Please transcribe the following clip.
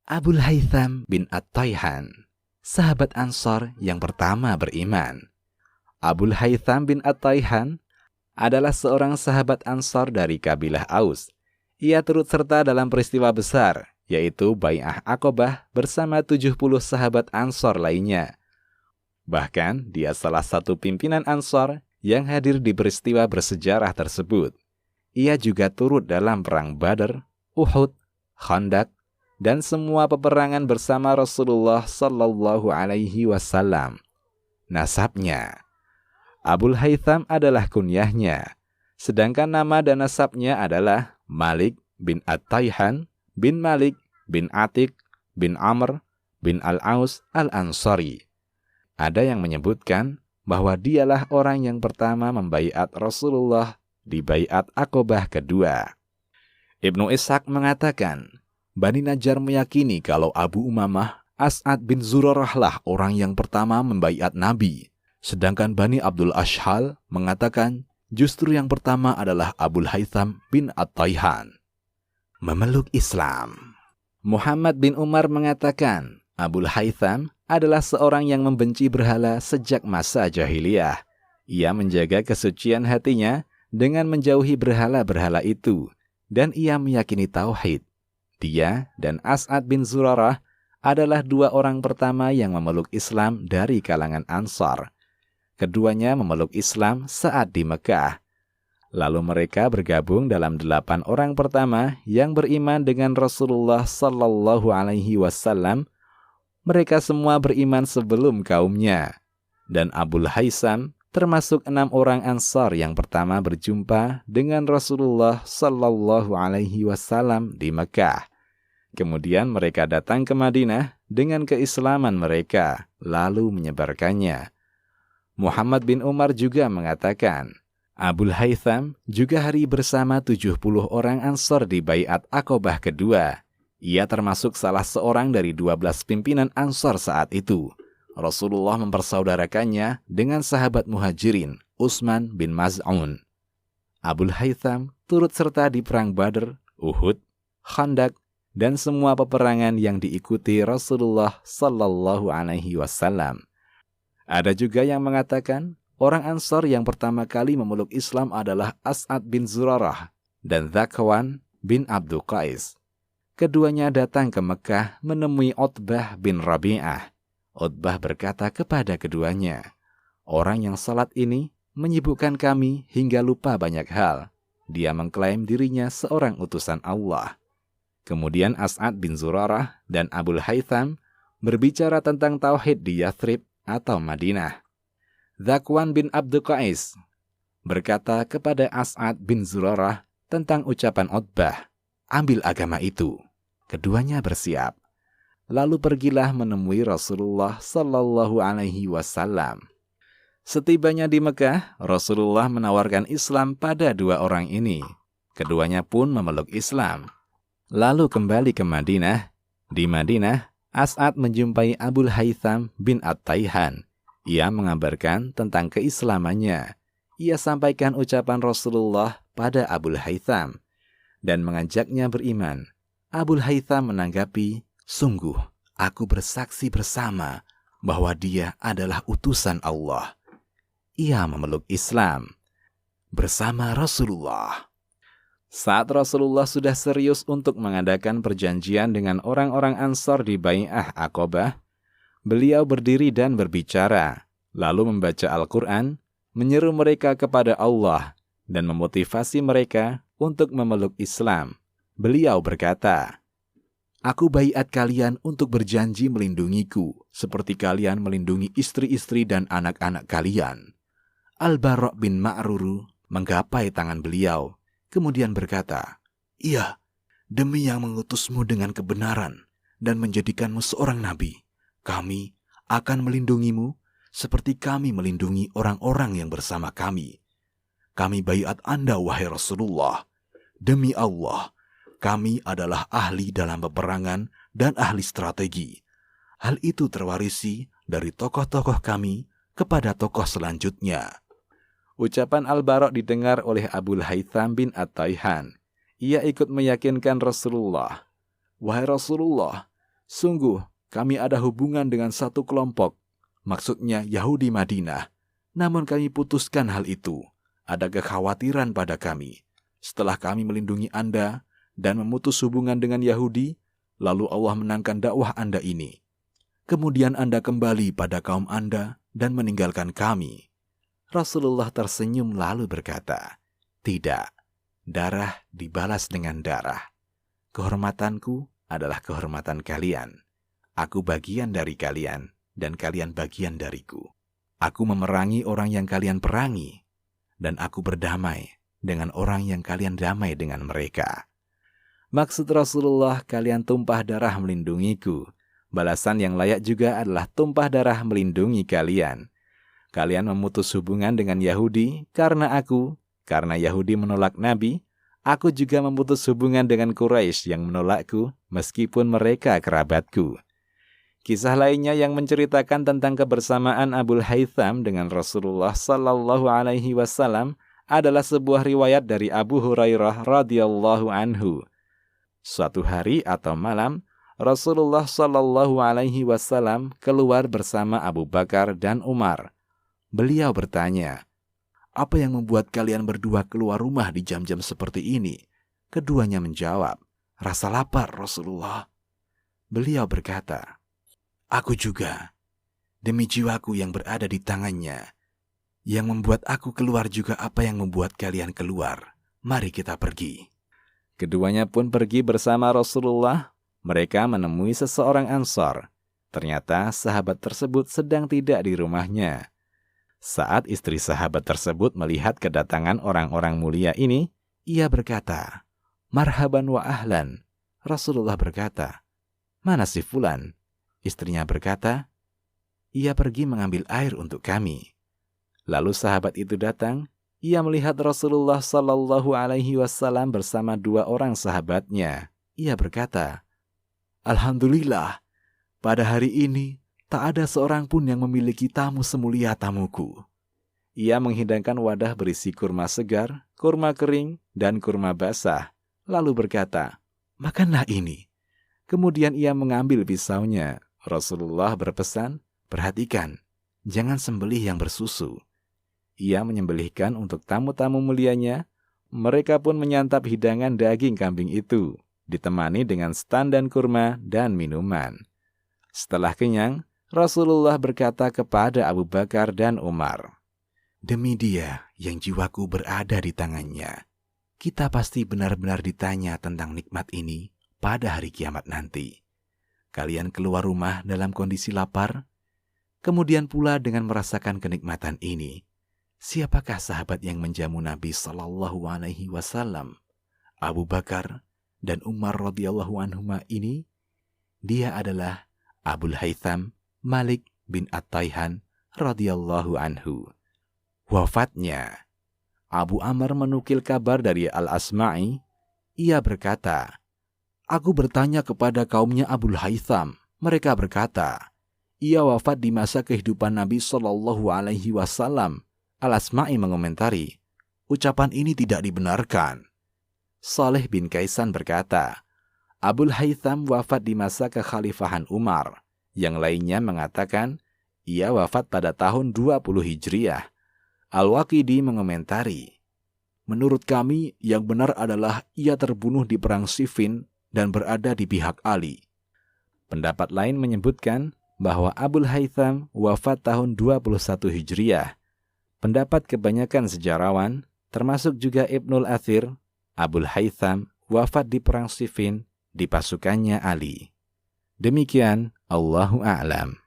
Abul Haytham bin At-Tayhan, sahabat Ansor yang pertama beriman. Abul Haytham bin At-Tayhan adalah seorang sahabat Ansor dari kabilah Aus. Ia turut serta dalam peristiwa besar, yaitu Bai'ah Aqobah bersama 70 sahabat Ansor lainnya. Bahkan, dia salah satu pimpinan Ansor yang hadir di peristiwa bersejarah tersebut. Ia juga turut dalam perang Badar, Uhud, Khandaq, dan semua peperangan bersama Rasulullah Sallallahu Alaihi Wasallam. Nasabnya, Abul Haytham adalah kunyahnya, sedangkan nama dan nasabnya adalah Malik bin At-Tayhan bin Malik bin Atik bin Amr bin Al-Aus Al-Ansari. Ada yang menyebutkan bahwa dialah orang yang pertama membaiat Rasulullah di Baiat Aqobah kedua. Ibnu Ishaq mengatakan, Bani Najjar meyakini kalau Abu Umamah As'ad bin Zurarah lah orang yang pertama membaiat Nabi. Sedangkan Bani Abdul Ashhal mengatakan justru yang pertama adalah Abul Haytham bin At-Tayhan. Memeluk Islam. Muhammad bin Umar mengatakan Abul Haytham adalah seorang yang membenci berhala sejak masa jahiliyah. Ia menjaga kesucian hatinya dengan menjauhi berhala-berhala itu, dan ia meyakini tauhid. Dia dan As'ad bin Zurarah adalah dua orang pertama yang memeluk Islam dari kalangan Ansar. Keduanya memeluk Islam saat di Mekah. Lalu mereka bergabung dalam 8 orang pertama yang beriman dengan Rasulullah Sallallahu Alaihi Wasallam. Mereka semua beriman sebelum kaumnya. Dan Abul Haytham termasuk 6 orang Ansar yang pertama berjumpa dengan Rasulullah Sallallahu Alaihi Wasallam di Mekah. Kemudian mereka datang ke Madinah dengan keislaman mereka, lalu menyebarkannya. Muhammad bin Umar juga mengatakan, Abul Haytham juga hari bersama 70 orang Ansar di Baiat Aqobah kedua. Ia termasuk salah seorang dari 12 pimpinan Ansar saat itu. Rasulullah mempersaudarakannya dengan sahabat Muhajirin, Utsman bin Maz'un. Abul Haytham turut serta di perang Badar, Uhud, Khandaq, dan semua peperangan yang diikuti Rasulullah Sallallahu Alaihi Wasallam. Ada juga yang mengatakan orang Ansar yang pertama kali memeluk Islam adalah As'ad bin Zurarah dan Zakwan bin Abdul Qais. Keduanya datang ke Mekah menemui Utbah bin Rabi'ah. Utbah berkata kepada keduanya, orang yang salat ini menyibukkan kami hingga lupa banyak hal. Dia mengklaim dirinya seorang utusan Allah. Kemudian As'ad bin Zurarah dan Abul Haytham berbicara tentang tauhid di Yathrib atau Madinah. Zakwan bin Abdul Qais berkata kepada As'ad bin Zurarah tentang ucapan Utbah, ambil agama itu. Keduanya bersiap. Lalu pergilah menemui Rasulullah Sallallahu Alaihi Wasallam. Setibanya di Mekah, Rasulullah menawarkan Islam pada 2 orang ini. Keduanya pun memeluk Islam. Lalu kembali ke Madinah. Di Madinah, As'ad menjumpai Abul Haytham bin At-Tayhan. Ia mengabarkan tentang keislamannya. Ia sampaikan ucapan Rasulullah pada Abul Haytham dan mengajaknya beriman. Abul Haytham menanggapi, sungguh, aku bersaksi bersama bahwa dia adalah utusan Allah. Ia memeluk Islam bersama Rasulullah. Saat Rasulullah sudah serius untuk mengadakan perjanjian dengan orang-orang Ansar di Bai'ah Aqobah, beliau berdiri dan berbicara, lalu membaca Al-Quran, menyeru mereka kepada Allah, dan memotivasi mereka untuk memeluk Islam. Beliau berkata, aku baiat kalian untuk berjanji melindungiku, seperti kalian melindungi istri-istri dan anak-anak kalian. Al-Bara' bin Ma'ruru menggapai tangan beliau, kemudian berkata, iya, demi yang mengutusmu dengan kebenaran dan menjadikanmu seorang nabi, kami akan melindungimu seperti kami melindungi orang-orang yang bersama kami. Kami baiat Anda, wahai Rasulullah. Demi Allah, kami adalah ahli dalam peperangan dan ahli strategi. Hal itu terwarisi dari tokoh-tokoh kami kepada tokoh selanjutnya. Ucapan Al-Bara' didengar oleh Abul Haytham bin At-Tayhan. Ia ikut meyakinkan Rasulullah. Wahai Rasulullah, Sungguh, kami ada hubungan dengan satu kelompok, maksudnya Yahudi Madinah. Namun kami putuskan hal itu. Ada kekhawatiran pada kami. Setelah kami melindungi Anda dan memutus hubungan dengan Yahudi, lalu Allah menangkan dakwah Anda ini. Kemudian Anda kembali pada kaum Anda dan meninggalkan kami. Rasulullah tersenyum lalu berkata, "Tidak, darah dibalas dengan darah. Kehormatanku adalah kehormatan kalian. Aku bagian dari kalian, dan kalian bagian dariku. Aku memerangi orang yang kalian perangi, dan aku berdamai dengan orang yang kalian damai dengan mereka." Maksud Rasulullah, kalian tumpah darah melindungiku. Balasan yang layak juga adalah tumpah darah melindungi kalian. Kalian memutus hubungan dengan Yahudi karena Yahudi menolak Nabi. Aku juga memutus hubungan dengan Quraisy yang menolakku meskipun mereka kerabatku. Kisah lainnya yang menceritakan tentang kebersamaan Abul Haytham dengan Rasulullah sallallahu alaihi wasallam adalah sebuah riwayat dari Abu Hurairah radhiyallahu anhu. Suatu hari atau malam, Rasulullah sallallahu alaihi wasallam keluar bersama Abu Bakar dan Umar. Beliau bertanya, "Apa yang membuat kalian berdua keluar rumah di jam-jam seperti ini?" Keduanya menjawab, "Rasa lapar, Rasulullah." Beliau berkata, "Aku juga. Demi jiwaku yang berada di tangannya. Yang membuat aku keluar juga apa yang membuat kalian keluar. Mari kita pergi." Keduanya pun pergi bersama Rasulullah. Mereka menemui seseorang Ansar. Ternyata sahabat tersebut sedang tidak di rumahnya. Saat istri sahabat tersebut melihat kedatangan orang-orang mulia ini, ia berkata, "Marhaban wa ahlan." Rasulullah berkata, "Mana si fulan?" Istrinya berkata, "Ia pergi mengambil air untuk kami." Lalu sahabat itu datang, ia melihat Rasulullah sallallahu alaihi wasallam bersama dua orang sahabatnya. Ia berkata, "Alhamdulillah, pada hari ini tak ada seorang pun yang memiliki tamu semulia tamuku." Ia menghidangkan wadah berisi kurma segar, kurma kering, dan kurma basah. Lalu berkata, "Makanlah ini." Kemudian ia mengambil pisaunya. Rasulullah berpesan, "Perhatikan, jangan sembelih yang bersusu." Ia menyembelihkan untuk tamu-tamu mulianya. Mereka pun menyantap hidangan daging kambing itu, ditemani dengan standan kurma dan minuman. Setelah kenyang, Rasulullah berkata kepada Abu Bakar dan Umar, "Demi Dia yang jiwaku berada di tangannya, kita pasti benar-benar ditanya tentang nikmat ini pada hari kiamat nanti. Kalian keluar rumah dalam kondisi lapar, kemudian pula dengan merasakan kenikmatan ini. Siapakah sahabat yang menjamu Nabi sallallahu alaihi wasallam? Abu Bakar dan Umar radhiyallahu anhuma ini. Dia adalah Abul Haytham Malik bin At-Tayhan radhiyallahu anhu." Wafatnya. Abu Amr menukil kabar dari Al-Asma'i. Ia berkata, "Aku bertanya kepada kaumnya Abul Haytham. Mereka berkata, ia wafat di masa kehidupan Nabi sallallahu alaihi wasallam." Al-Asma'i mengomentari, "Ucapan ini tidak dibenarkan." Saleh bin Kaisan berkata, "Abul Haytham wafat di masa kekhalifahan Umar." Yang lainnya mengatakan, ia wafat pada tahun 20 Hijriah. Al-Waqidi mengomentari, "Menurut kami, yang benar adalah ia terbunuh di perang Siffin dan berada di pihak Ali." Pendapat lain menyebutkan bahwa Abul Haytham wafat tahun 21 Hijriah. Pendapat kebanyakan sejarawan, termasuk juga Ibnul Athir, Abul Haytham wafat di perang Siffin di pasukannya Ali. Demikian, Allahu a'lam.